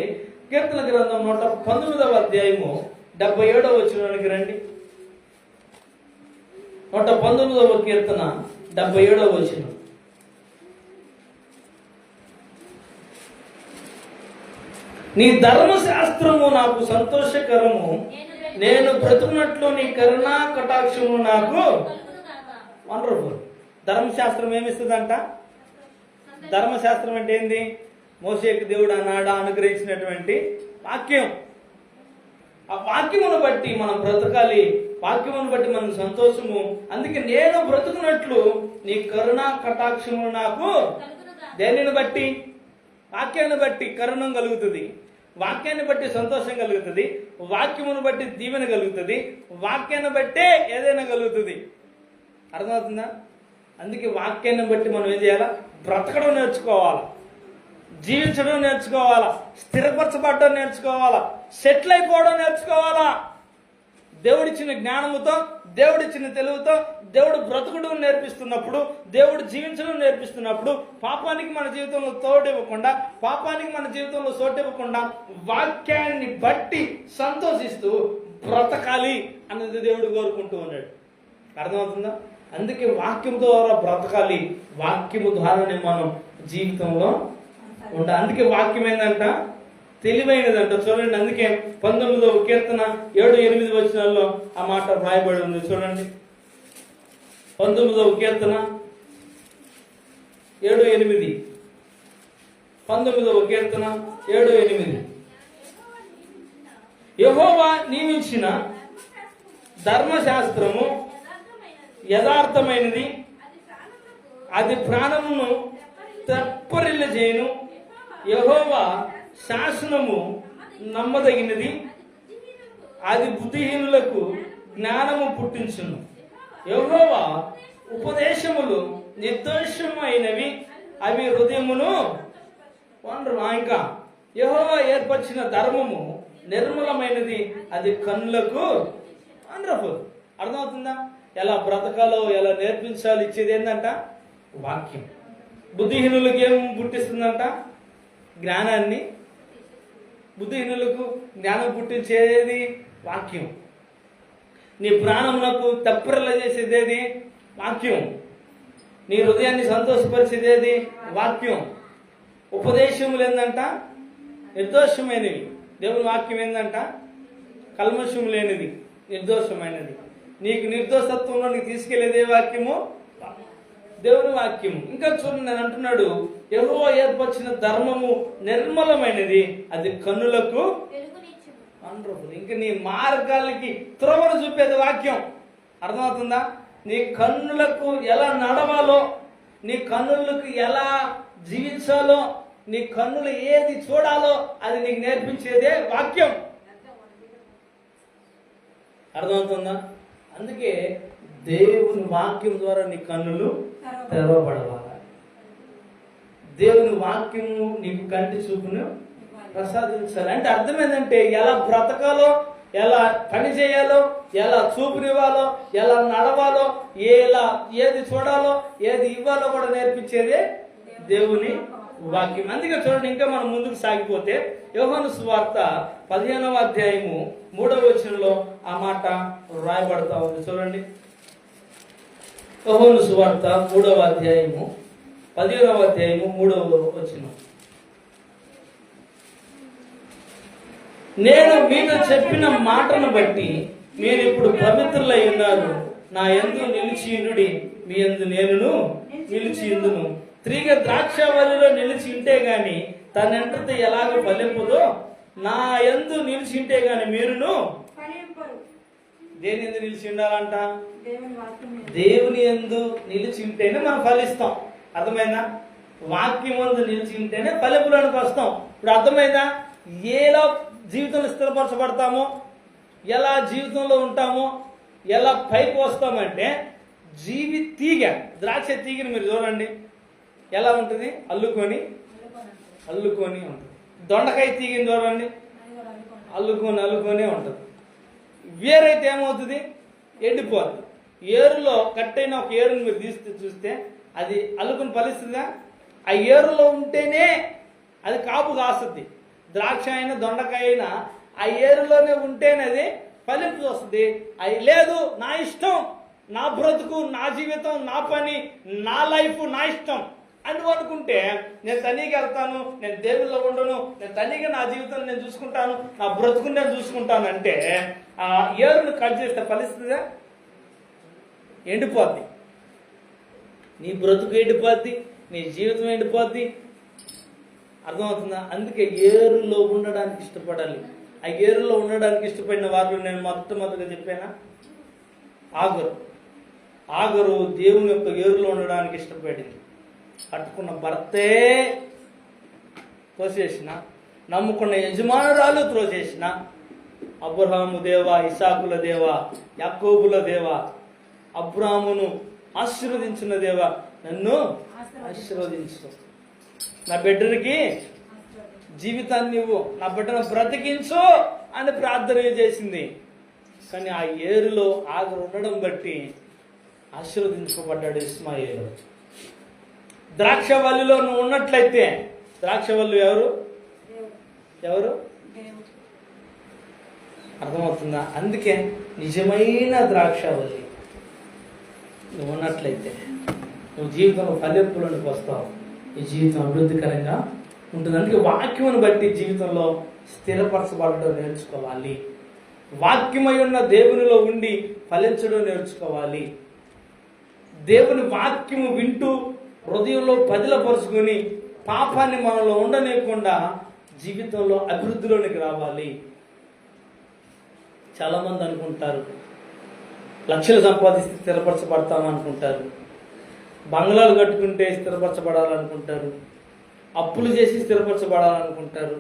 కీర్తన గ్రంథం 119వ అధ్యాయము 77వ వచనానికి రండి. 119వ కీర్తన 77వ వచనం. నీ ధర్మశాస్త్రము నాకు సంతోషకరము, నేను బ్రతుకున్నట్లు నీ కరుణా కటాక్షము నాకు. వండర్ఫుల్. ధర్మశాస్త్రం ఏమిస్తుందంట? ధర్మశాస్త్రం అంటే ఏంది? మోషేకు దేవుడు ఆనాడు అనుగ్రహించినటువంటి వాక్యం. ఆ వాక్యమును బట్టి మనం బ్రతకాలి, వాక్యమును బట్టి మనం సంతోషము. అందుకే నేను బ్రతుకున్నట్లు నీ కరుణా కటాక్షము నాకు. దేనిని బట్టి? వాక్యాన్ని బట్టి కరుణం కలుగుతుంది, వాక్యాన్ని బట్టి సంతోషం కలుగుతుంది, వాక్యమును బట్టి దీవెన కలుగుతుంది, వాక్యాన్ని బట్టే ఏదైనా కలుగుతుంది. అర్థమవుతుందా? అందుకే వాక్యాన్ని బట్టి మనం ఏం చేయాలా? బ్రతకడం నేర్చుకోవాలా, జీవించడం నేర్చుకోవాలా, స్థిరపరచబడడం నేర్చుకోవాలా, సెటిల్ అయిపోవడం నేర్చుకోవాలా. దేవుడిచ్చిన జ్ఞానముతో, దేవుడిచ్చిన తెలివితో దేవుడు బ్రతుకుడు నేర్పిస్తున్నప్పుడు, దేవుడు జీవించడం నేర్పిస్తున్నప్పుడు, పాపానికి మన జీవితంలో తోడివ్వకుండా, పాపానికి మన జీవితంలో చోటివ్వకుండా వాక్యాన్ని బట్టి సంతోషిస్తూ బ్రతకాలి అన్నది దేవుడు కోరుకుంటూ ఉన్నాడు. అర్థమవుతుందా? అందుకే వాక్యం ద్వారా బ్రతకాలి, వాక్యము ద్వారానే మనం జీవితంలో ఉండాలి. అందుకే వాక్యం ఏంటంట? తెలివైనదంట. చూడండి, అందుకే 19వ కీర్తన 7-8 వచనాల్లో ఆ మాట రాయబడి ఉంది. చూడండి, 19వ కీర్తన 7-8. 19వ కీర్తన 7-8. యెహోవా నియమించిన ధర్మశాస్త్రము యథార్థమైనది, అది ప్రాణమును తెప్పరిల్లజేయును. యెహోవా శాసనము నమ్మదగినది, అది బుద్ధిహీనులకు జ్ఞానము పుట్టించును. యెహోవా ఉపదేశములు నిర్దోషమైనవి, అవి హృదయమును. ఇంకా యెహోవా ఏర్పరిచిన ధర్మము నిర్మలమైనది, అది కన్నులకు. వండర్ఫుల్. అర్థమవుతుందా? ఎలా బ్రతకాలో, ఎలా నేర్పించాలో ఇచ్చేది ఏంటంట? వాక్యం. బుద్ధిహీనులకు ఏం పుట్టిస్తుందంట? జ్ఞానాన్ని. బుద్ధిహీనులకు జ్ఞానం పుట్టించేది వాక్యం. నీ ప్రాణమునకు తప్పరల చేసేదేది వాక్యం. నీ హృదయాన్ని సంతోషపరిచేదేది వాక్యం. ఉపదేశములు ఏందంట? నిర్దోషమైనవి. దేవుని వాక్యం ఏందంట? కల్మషం లేనిది, నిర్దోషమైనది. నీకు నిర్దోషత్వంలో నీకు తీసుకెళ్లేదే వాక్యము? దేవుని వాక్యము. ఇంకా చూడండి, నేను అంటున్నాడు, యెహోవా ఏర్పరిచిన ధర్మము నిర్మలమైనది, అది కన్నులకు. వండర్ఫుల్. ఇంకా నీ మార్గాలకి త్రోవను చూపేది వాక్యం. అర్థమవుతుందా? నీ కన్నులకు ఎలా నడవాలో, నీ కన్నులకు ఎలా జీవించాలో, నీ కన్నులు ఏది చూడాలో అది నీకు నేర్పించేదే వాక్యం. అర్థమవుతుందా? అందుకే దేవుని వాక్యం ద్వారా నీ కన్నులు తెరవబడవాలి. దేవుని వాక్యము నీకు కంటి చూపును ప్రసాదించాలి. అంటే అర్థం ఏంటంటే, ఎలా బ్రతకాలో, ఎలా పని చేయాలో, ఎలా చూపునివ్వాలో, ఎలా నడవాలో, ఏది చూడాలో, ఏది ఇవ్వాలో కూడా నేర్పించేదే దేవుని వాక్యం. అందుకే చూడండి, ఇంకా మనం ముందుకు సాగిపోతే యోహాను సువార్త 15వ అధ్యాయము 3వ వచనంలో ఆ మాట రాయబడతా ఉంది. చూడండి, యోహాను సువార్త 3వ అధ్యాయము 15వ అధ్యాయము 3వ వచనం. నేను మీతో చెప్పిన మాటను బట్టి మీరు ఇప్పుడు పవిత్రులై ఉన్నారు. నా యందు నిలిచియుండుడి, మీ యందు నేనును నిలిచియుందును. తీగ ద్రాక్షవల్లిలో నిలిచి ఉంటే గాని తనంతట ఎలాగ ఫలింపదో, నా యందు నిలిచి ఉంటే గాని మీరును దేని యందు నిలిచి ఉండాలంట? దేవుని యందు నిలిచి ఉంటేనే మనం ఫలిస్తాం. అర్థమైందా? వాక్యం యందు నిలిచి ఉంటేనే ఫలింపులోనికి వస్తాం. ఇప్పుడు అర్థమైందా? ఎలా జీవితంలో స్థిరపరచబడతామో, ఎలా జీవితంలో ఉంటామో, ఎలా పైకి వస్తామంటే తీగ ద్రాక్ష తీగని మీరు చూడండి ఎలా ఉంటుంది, అల్లుకొని ఉంటుంది. దొండకాయ తీగని చూడండి, అల్లుకొని ఉంటుంది. వేరైతే ఏమవుతుంది? ఎండిపోతుంది. ఏరులో కట్టైన ఒక ఏరుని మీరు చూస్తే అది అల్లుకొని ఫలిస్తుందా? ఆ ఏరులో ఉంటేనే అది కాపు కాస్తుంది. ద్రాక్ష అయినా దొండకాయ అయినా ఆ ఏరులోనే ఉంటేనే అది ఫలింపు వస్తుంది. అది లేదు, నా ఇష్టం, నా బ్రతుకు, నా జీవితం, నా పని, నా లైఫ్, నా ఇష్టం అని అనుకుంటే నేను తనీకి వెళ్తాను, నేను దేవుల్లో ఉండను, నేను తనీగా నా జీవితం నేను చూసుకుంటాను, నా బ్రతుకుని నేను చూసుకుంటాను అంటే ఆ ఏరును కట్ చేస్తే ఫలిస్తుందా? ఎండిపోద్ది. నీ బ్రతుకు ఎండిపోద్ది, నీ జీవితం ఎండిపోద్ది. అర్థమవుతుందా? అందుకే ఏరులో ఉండడానికి ఇష్టపడాలి. ఆ ఏరులో ఉండడానికి ఇష్టపడిన వారు నేను మొట్టమొదటిగా చెప్పానా? ఆగరు దేవుని యొక్క ఏరులో ఉండడానికి ఇష్టపడింది. కట్టుకున్న భర్తే త్రోసేసిన, నమ్ముకున్న యజమానురాలు త్రోసేసిన, అబ్రహాము దేవా, ఇసాకుల దేవా, యాకోబుల దేవా, అబ్రాహామును ఆశీర్వదించిన దేవా నన్ను ఆశీర్వదించు, నా బిడ్డనికి జీవితాన్ని ఇవ్వు, నా బిడ్డను బ్రతికించు అని ప్రార్థన చేసింది. కానీ ఆ ఏరులో ఆగరు ఉండడం బట్టి ఆశీర్వదించుకోబడ్డాడు ఇస్మాయిలు. ద్రాక్షవల్లిలో నువ్వు ఉన్నట్లయితే, ద్రాక్షవల్లి ఎవరు? అర్థమవుతుందా? అందుకే నిజమైన ద్రాక్షవల్లి నువ్వు ఉన్నట్లయితే నువ్వు జీవితంలో ఫలింపులోనికి వస్తావు. ఈ జీవితం అభివృద్ధికరంగా ఉంటుంది. అందుకే వాక్యమును బట్టి జీవితంలో స్థిరపరచబడడం నేర్చుకోవాలి. వాక్యమై ఉన్న దేవునిలో ఉండి ఫలించడం నేర్చుకోవాలి. దేవుని వాక్యము వింటూ హృదయంలో పదిలపరుచుకొని పాపాన్ని మనలో ఉండలేకుండా జీవితంలో అభివృద్ధిలోనికి రావాలి. చాలా మంది అనుకుంటారు లక్షలు సంపాదిస్తే స్థిరపరచబడతాం అనుకుంటారు, బంగ్లాలు కట్టుకుంటే స్థిరపరచబడాలనుకుంటారు, అప్పులు చేసి స్థిరపరచబడాలనుకుంటారు,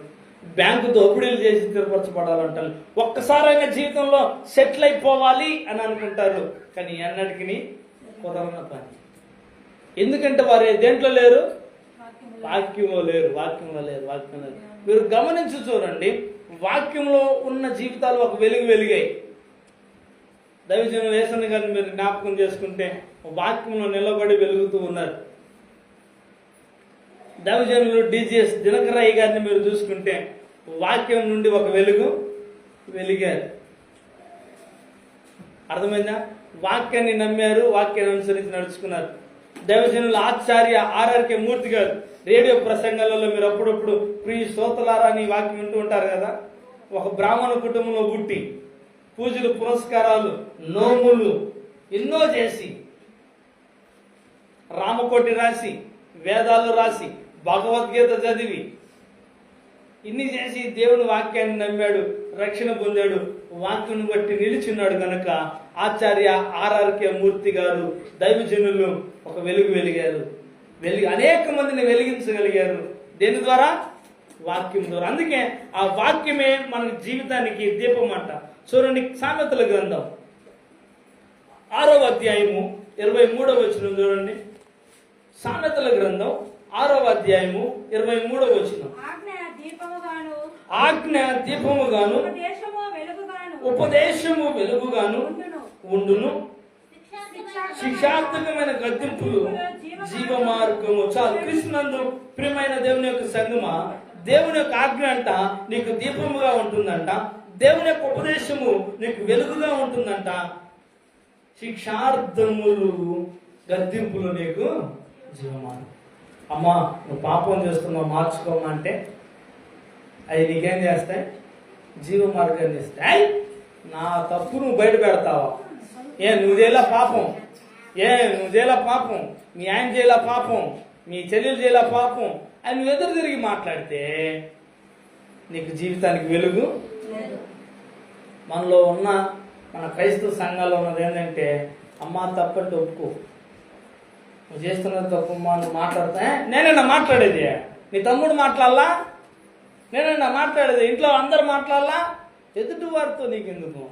బ్యాంకు దోపిడీలు చేసి స్థిరపరచబడాలంటారు, ఒక్కసారైనా జీవితంలో సెటిల్ అయిపోవాలి అని అనుకుంటారు. కానీ ఎన్నటికి కుదరన పని. ఎందుకంటే వారు దేంట్లో లేరు? వాక్యంలో లేరు. మీరు గమనించి చూడండి, వాక్యంలో ఉన్న జీవితాలు ఒక వెలిగాయి. దైవజనులు యేసన్న గారిని మీరు జ్ఞాపకం చేసుకుంటే వాక్యంలో నిలబడి వెలుగుతూ ఉన్నారు. దైవజనులు డిజిఎస్ దినకరయ్య గారిని మీరు చూసుకుంటే వాక్యం నుండి ఒక వెలిగారు. అర్థమైందా? వాక్యాన్ని నమ్మారు, వాక్యాన్ని అనుసరించి నడుచుకున్నారు. దైవజనులు ఆచార్య ఆర్ఆర్కే మూర్తి గారు రేడియో ప్రసంగాలలో మీరు అప్పుడప్పుడు ప్రియ శ్రోతలారా అని వాక్యం వింటూ ఉంటారు కదా. ఒక బ్రాహ్మణ కుటుంబంలో పుట్టి పూజలు, పురస్కారాలు, నోములు ఎన్నో చేసి, రామకోటి రాసి, వేదాలు రాసి, భగవద్గీత చదివి ఇన్ని చేసి దేవుని వాక్యాన్ని నమ్మాడు, రక్షణ పొందాడు, వాక్యం బట్టి నిలిచున్నాడు. కనుక ఆచార్య ఆర్ఆర్కే మూర్తి గారు దైవజనులు ఒక వెలిగారు. అనేక మందిని వెలిగించగలిగారు. దేని ద్వారా? వాక్యం ద్వారా. అందుకే ఆ వాక్యమే మన జీవితానికి దీపం అంట. చూడండి, సామెతల గ్రంథం 6వ అధ్యాయము 23వ వచనం చూడండి. సామెతల గ్రంథం 6వ అధ్యాయము 23వ వచనం. ఆజ్ఞ దీపముగాను ఉపదేశము వెలుగుగాను ఉండును, శిక్షార్థకమైన గద్దింపులు జీవ మార్గము. చాలు. క్రీస్తునందు ప్రియమైన దేవుని యొక్క సంగమా, దేవుని యొక్క ఆజ్ఞ అంట నీకు దీపముగా ఉంటుందంట. దేవుని యొక్క ఉపదేశము నీకు వెలుగుగా ఉంటుందంట. శిక్షార్థములు గద్దింపులు నీకు జీవమార్గం. అమ్మా నువ్వు పాపం చేస్తున్నావు మార్చుకోమా అంటే అవి నీకేం చేస్తాయి? జీవ మార్గాన్ని ఇస్తాయి. నా తప్పు నువ్వు బయట పెడతావా? నువ్వు చేయలే పాపం, నువ్వు చేయలే పాపం, మీ ఆయన చేయలే పాపం, మీ చెల్లెలు చేయలే పాపం అని నువ్వు ఎదురు తిరిగి మాట్లాడితే నీకు జీవితానికి వెలుగు. మనలో ఉన్న మన క్రైస్తవ సంఘాల్లో ఉన్నది ఏంటంటే, అమ్మ తప్పంటే ఒప్పుకో, నువ్వు చేస్తున్నది తప్పు, నువ్వు మాట్లాడతా. నేనైనా మాట్లాడేది? నీ తమ్ముడు మాట్లాడాలా? నేనైనా మాట్లాడేది? ఇంట్లో అందరు మాట్లాడాలా? ఎదుటి వారితో నీకెందుకు?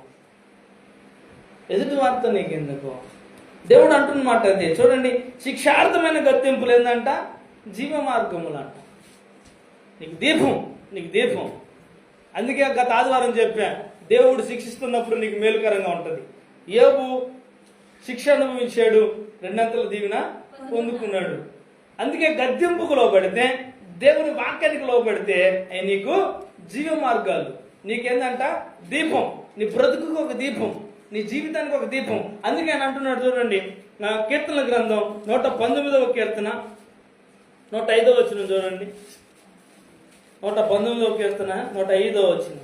దేవుడు అంటున్నమాట అది. చూడండి, శిక్షార్థమైన గద్దింపులు ఏందంట? జీవ మార్గములు అంట. నీకు దీపం. అందుకే గత ఆదివారం చెప్పా, దేవుడు శిక్షిస్తున్నప్పుడు నీకు మేలుకరంగా ఉంటుంది. యోబు శిక్ష అనుభవించాడు, 2 దీవెన పొందుకున్నాడు. అందుకే గద్దింపుకు లోబడితే, దేవుని వాక్యానికి లోబడితే నీకు జీవ మార్గాలు. నీకేందంట? దీపం. నీ బ్రతుకుకు ఒక దీపం, నీ జీవితానికి ఒక దీపం. అందుకే ఆయన అంటున్నాడు చూడండి, కీర్తనల గ్రంథం 119వ కీర్తన 105వ వచనం చూడండి. 119వ కీర్తన 105వ వచనం.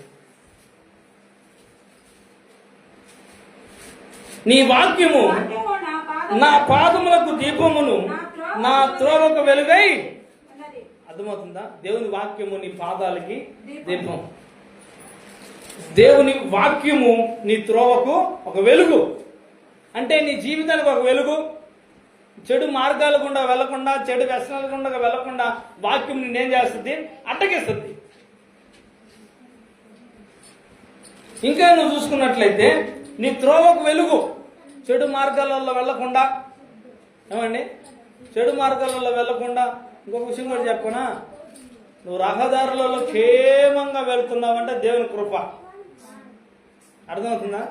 నీ వాక్యము నా పాదములకు దీపమును, నా త్రోవకు వెలుగై. అర్థమవుతుందా? దేవుని వాక్యము నీ పాదాలకి దీపం. దేవుని వాక్యము నీ త్రోవకు ఒక వెలుగు. అంటే నీ జీవితానికి ఒక వెలుగు. చెడు మార్గాల గుండా వెళ్లకుండా, చెడు వ్యసనాల గుండా వెళ్లకుండా వాక్యం నిన్నేం చేస్తుంది? అడ్డగిస్తుంది. ఇంకా నువ్వు చూసుకున్నట్లయితే నీ త్రోవకు వెలుగు. చెడు మార్గాలలో వెళ్లకుండా, ఏమండి, చెడు మార్గాలలో వెళ్లకుండా ఇంకొక విషయం కూడా చెప్పనా, నువ్వు రహదారులలో క్షేమంగా వెళ్తున్నావంటే దేవుని కృప. అర్థమవుతుందా?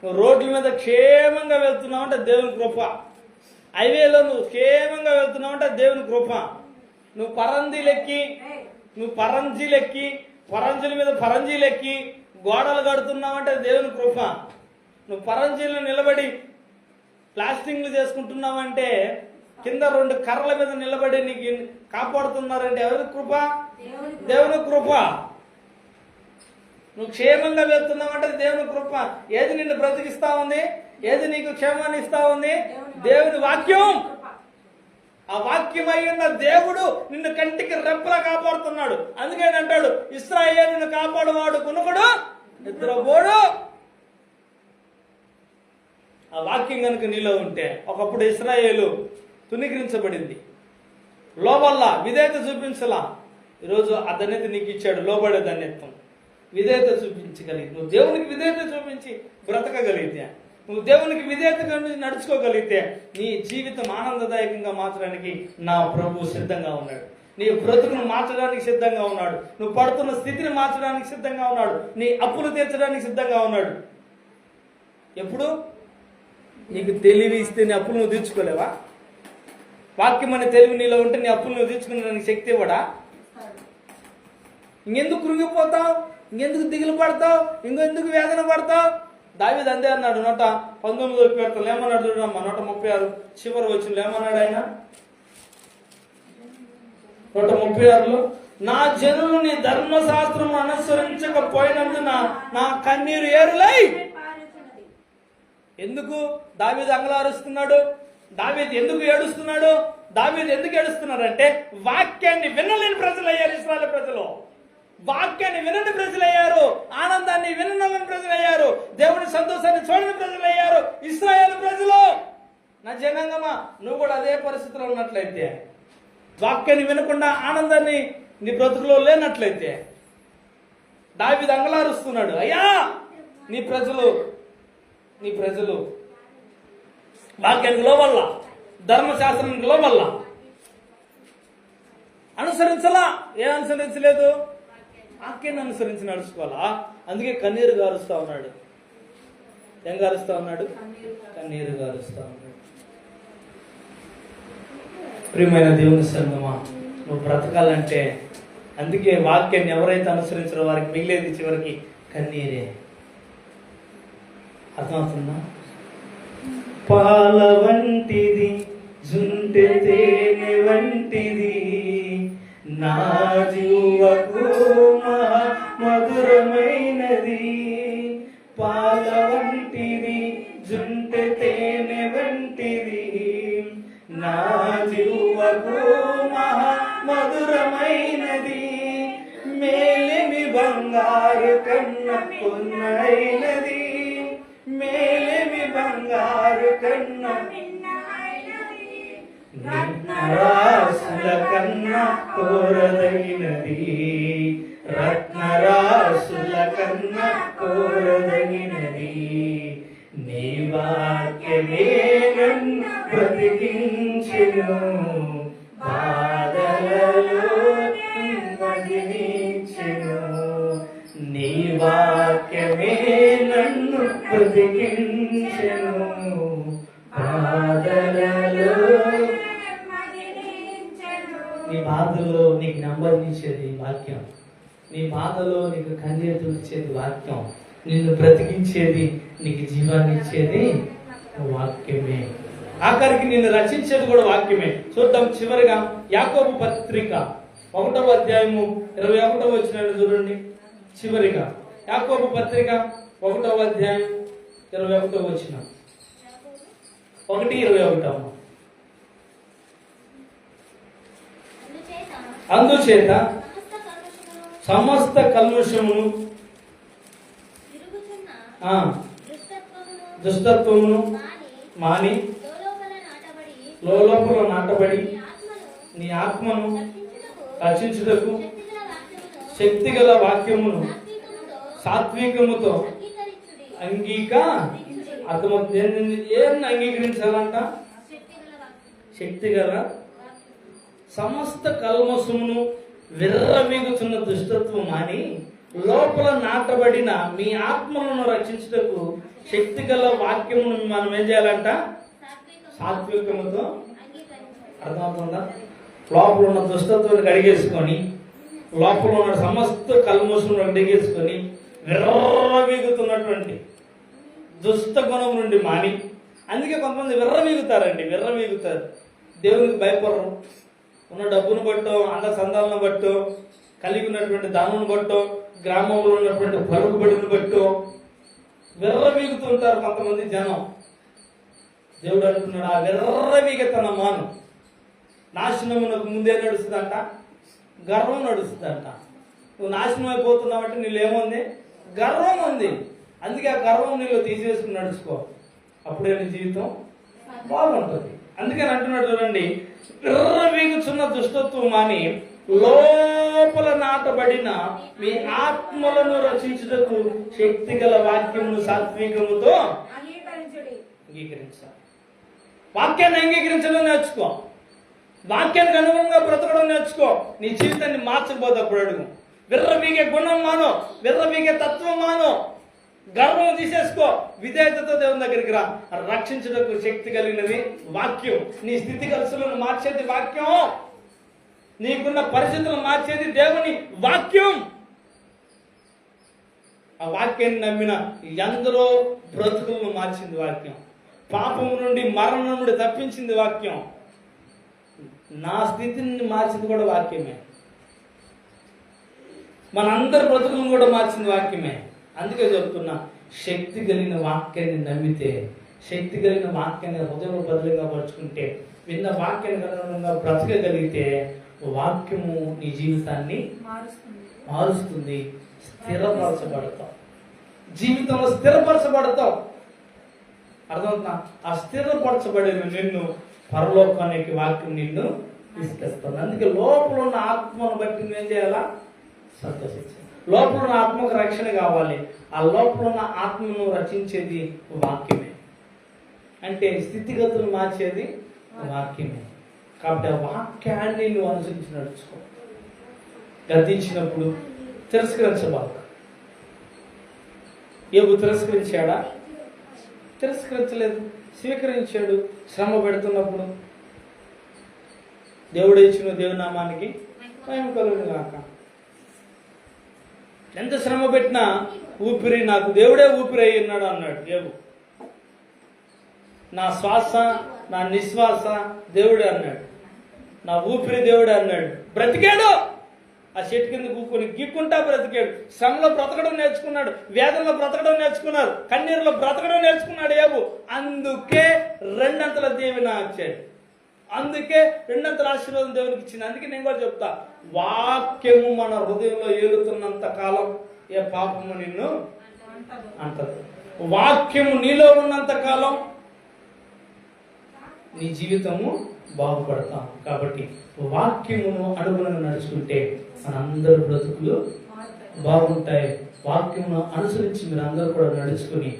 నువ్వు రోడ్ల మీద క్షేమంగా వెళ్తున్నావంటే దేవుని కృప. హైవేలో నువ్వు క్షేమంగా వెళ్తున్నావంటే దేవుని కృప. నువ్వు పరంజీలెక్కి పరంజుల మీద పరంజీలెక్కి గోడలు కడుతున్నావంటే దేవుని కృప. నువ్వు పరంజీలు నిలబడి ప్లాస్టింగ్లు చేసుకుంటున్నావంటే, కింద 2 కర్రల మీద నిలబడి నీకు కాపాడుతున్నారంటే ఎవరి కృప? దేవుని కృప. నువ్వు క్షేమంగా వెళ్తున్నావంటే దేవుని కృప. ఏది నిన్ను బ్రతికిస్తా ఉంది? ఏది నీకు క్షేమాన్ని ఇస్తా ఉంది? దేవుని వాక్యం. ఆ వాక్యం అయ్యున్న దేవుడు నిన్ను కంటికి రెప్పలా కాపాడుతున్నాడు. అందుకని అంటాడు, ఇశ్రాయేలును కాపాడువాడు కునుకుడు నిద్రపోడు. ఆ వాక్యం కనుక నీలో ఉంటే, ఒకప్పుడు ఇశ్రాయేలు తునీకరించబడింది, లోబల్లా, విధేయత చూపించలా. ఈరోజు ఆ ధన్యత నీకు ఇచ్చాడు, లోబడే ధన్యత్వం. విధేయత చూపించగలిగి, నువ్వు దేవునికి విధేయత చూపించి బ్రతకగలిగితే, నువ్వు దేవునికి విధేయతగా నడుచుకోగలిగితే నీ జీవితం ఆనందదాయకంగా మార్చడానికి నా ప్రభు సిద్ధంగా ఉన్నాడు. నీ బ్రతుకును మార్చడానికి సిద్ధంగా ఉన్నాడు. నువ్వు పడుతున్న స్థితిని మార్చడానికి సిద్ధంగా ఉన్నాడు. నీ అప్పులు తీర్చడానికి సిద్ధంగా ఉన్నాడు. ఎప్పుడు? నీకు తెలివి ఇస్తే నీ అప్పులు నువ్వు తీర్చుకోలేవా? వాక్యం అనే తెలివి నీలో ఉంటే నీ అప్పులు నువ్వు తీర్చుకునే శక్తి ఇవ్వడా? ఇంకెందుకు కృంగిపోతావు? ఇంకెందుకు దిగులు పడతావు? ఇంకెందుకు వేదన పడతావు? దావీదు అందే అన్నాడు 119వ కీర్తనలో. ఏమన్నాడు చూడమ్మా, 136 చివరి వచ్చిన ఏమన్నాడు ఆయన? 136లో, నా జనులు నీ ధర్మశాస్త్రం అనుసరించకపోయినందున నా కన్నీరు ఏరులై. ఎందుకు దావీదు అంగలారుస్తున్నాడు? దావీదు ఎందుకు ఏడుస్తున్నాడు? దావీదు ఎందుకు ఏడుస్తున్నాడంటే, వాక్యాన్ని వినలేని ప్రజలు అయ్యారు ఇశ్రాయేలు ప్రజలు. వాక్యాన్ని వినని ప్రజలయ్యారు, ఆనందాన్ని వినని ప్రజలయ్యారు, దేవుని సంతోషాన్ని చూడని ప్రజలయ్యారు ఇశ్రాయేలు ప్రజలు. నా జనాంగమా, నువ్వు కూడా అదే పరిస్థితిలో ఉన్నట్లయితే, వాక్యాన్ని వినకుండా ఆనందాన్ని నీ బ్రతుకులో లేనట్లయితే, దావీదు అంగలారుస్తున్నాడు, అయ్యా నీ ప్రజలు వాక్యానికి లోబల్లా, ధర్మశాస్త్రానికి లోబల్లా, అనుసరించలా. ఏం అనుసరించలేదు? వాక్యాన్ని అనుసరించి నడుచుకోవాలా. అందుకే కన్నీరు గారుస్తా ఉన్నాడు. ఏం గారుస్తా ఉన్నాడు? కన్నీరు గారుస్తా ఉన్నాడు. ప్రియమైన దేవుని సంగమా, నువ్వు బ్రతకాలంటే అందుకే వాక్యాన్ని ఎవరైతే అనుసరించారో వారికి మిగిలేది చివరికి కన్నీరే. అర్థమవుతుందా? పాల వంటిది జుంటె తేనె వంటిది నా జీవకు మధురమైనది. పాల వంటిది జుంటె తేనె వంటిది నా జీవకు మధురమైనది. మేలిమి బంగారు కన్న పొన్నైనది, మేలిమి బంగారు కన్న రత్నరాసుల కన్నా కోరదగినది, రత్నరాసుల కన్నా కోరదగినది. నీ వాక్యమే నన్ను బ్రతికించెను, బాధలలో మదిలించెను. నీ వాక్యమే నన్ను బ్రతికించెను, బాధలలో. నీ బాధలో నీకు నెమ్మదినిచ్చేది వాక్యం, నీ బాధలో నీకు కన్నీరు తుడిచేది వాక్యం, నిన్ను బ్రతికించేది, నీకు జీవాన్ని ఇచ్చేది వాక్యమే. ఆఖరికి నిన్ను రక్షించేది కూడా వాక్యమే. చూద్దాం చివరిగా యాకోబు పత్రిక 1వ అధ్యాయము 21వ వచనాన్ని చూడండి. చివరిగా యాకోబు పత్రిక 1వ అధ్యాయం 21వ వచనం. 1:21. అందుచేత సమస్త కల్మషమును దుష్టత్వమును మాని లోపల నాటబడి నీ ఆత్మను రక్షించుటకు శక్తిగల వాక్యమును సాత్వికముతో ఏం అంగీకరించాలంట? శక్తిగల సమస్త కల్మషమును విర్రవీగుచున్న దుష్టత్వం మాని లోపల నాటబడిన మీ ఆత్మలను రక్షించుటకు శక్తిగల వాక్యమును మనం ఏం చేయాలంట? సాత్వికముతో. అర్థమవుతుందా? లోపల ఉన్న దుష్టత్వాన్ని కడిగేసుకొని, లోపల ఉన్న సమస్త కల్మషమును కడిగేసుకొని విర్రవీగుతున్నటువంటి దుష్ట గుణం నుండి మాని. అందుకే కొంతమంది విర్రవీగుతారండి, విర్రవీగుతారు. దేవునికి భయపడరు. ఉన్న డబ్బును బట్టో, అంద సందాలను బట్టో, కలిగి ఉన్నటువంటి దానును బట్టో, గ్రామంలో ఉన్నటువంటి పలుకుబడిని బట్టో విర్రవీగుతుంటారు కొంతమంది జనం. దేవుడు అంటున్నాడు, ఆ విర్రవీగతన మాను. నాశనమునకు ముందే నడుస్తుందంట, గర్వం నడుస్తుందంట. నువ్వు నాశనం అయిపోతున్నావంటే నీళ్ళు ఏముంది? గర్వం ఉంది. అందుకే ఆ గర్వం నీళ్ళు తీసేసుకుని నడుచుకో, అప్పుడే నీ జీవితం బాగుంటుంది. అందుకని అంటున్నాడు చూడండి, విర్రవీగుచున్న దుష్టత్వం అని లోపల నాటబడిన మీ ఆత్మలను రక్షించుటకు శక్తిగల వాక్యమును సాత్వికముతో అంగీకరించాలి. వాక్యాన్ని అంగీకరించడం నేర్చుకో, వాక్యానికి అనుగుణంగా బ్రతకడం నేర్చుకో. నీ జీవితాన్ని మార్చకపోతే అప్పుడు అడుగు. విర్రవీగే గుణం మానో, విర్రవీగే తత్వం మానో, గర్వం తీసేసుకో. విధేయతతో దేవుని దగ్గరికి రా. రక్షించుటకు శక్తి కలిగినది వాక్యం. నీ స్థితిగతులను మార్చేది వాక్యం, నీకున్న పరిస్థితులను మార్చేది దేవుని వాక్యం. ఆ వాక్యాన్ని నమ్మిన ఎందరో బ్రతుకులను మార్చింది వాక్యం. పాపము నుండి, మరణం నుండి తప్పించింది వాక్యం. నా స్థితిని మార్చింది కూడా వాక్యమే. మనందరి బ్రతుకులను కూడా మార్చింది వాక్యమే. అందుకే చెప్తున్నా, శక్తి కలిగిన వాక్యాన్ని నమ్మితే, శక్తి కలిగిన వాక్యాన్ని హృదయంలో బదులుగా పరుచుకుంటే, విన్న వాక్యాన్ని అనుగుణంగా బ్రతకగలిగితే వాక్యము నీ జీవితాన్ని మారుస్తుంది. స్థిరపరచబడతావు, జీవితంలో స్థిరపరచబడతావు. అర్థమవుతుందా? ఆ స్థిరపరచబడిన నిన్ను పరలోకానికి వాక్యం నిన్ను తీసుకెళ్తుంది. అందుకే లోపల ఉన్న ఆత్మను బట్టి నువ్వేం చేయాలా? సంతోషించాలి. లోపల ఉన్న ఆత్మకు రక్షణ కావాలి. ఆ లోపల ఉన్న ఆత్మను రక్షించేది వాక్యమే. అంటే స్థితిగతులు మార్చేది వాక్యమే. కాబట్టి ఆ వాక్యాన్ని నువ్వు అనుసరించి నడుచుకో. గద్దించినప్పుడు తిరస్కరించబాక. యోబు తిరస్కరించాడా? తిరస్కరించలేదు, స్వీకరించాడు. శ్రమ పెడుతున్నప్పుడు దేవుడు ఇచ్చిన దేవుని నామానికి మహిమ కలుగును గాక. ఎంత శ్రమ పెట్టినా ఊపిరి నాకు దేవుడే ఊపిరి అయి ఉన్నాడు అన్నాడు యోబు. నా శ్వాస నా నిశ్వాస దేవుడే అన్నాడు, నా ఊపిరి దేవుడే అన్నాడు. బ్రతికాడు. ఆ చెట్టు కింద కూకొని గీక్కుంటా బ్రతికాడు. శ్రమలో బ్రతకడం నేర్చుకున్నాడు, వేదనలో బ్రతకడం నేర్చుకున్నాడు, కన్నీరులో బ్రతకడం నేర్చుకున్నాడు యోబు. అందుకే రెండంతల దీవెన వచ్చాడు, అందుకే రెండంతల ఆశీర్వాదం దేవునికి ఇచ్చింది. అందుకే నేను కూడా చెప్తా, వాక్యము మన హృదయంలో ఏలుతున్నంత కాలం ఏ పాపము నిన్ను అంటదు. వాక్యము నీలో ఉన్నంత కాలం నీ జీవితము బాగుపడతాం. కాబట్టి వాక్యమును అనుగుణంగా నడుచుకుంటే మనందరి బ్రతుకులు బాగుంటాయి. వాక్యమును అనుసరించి మీరు అందరూ కూడా నడుచుకుని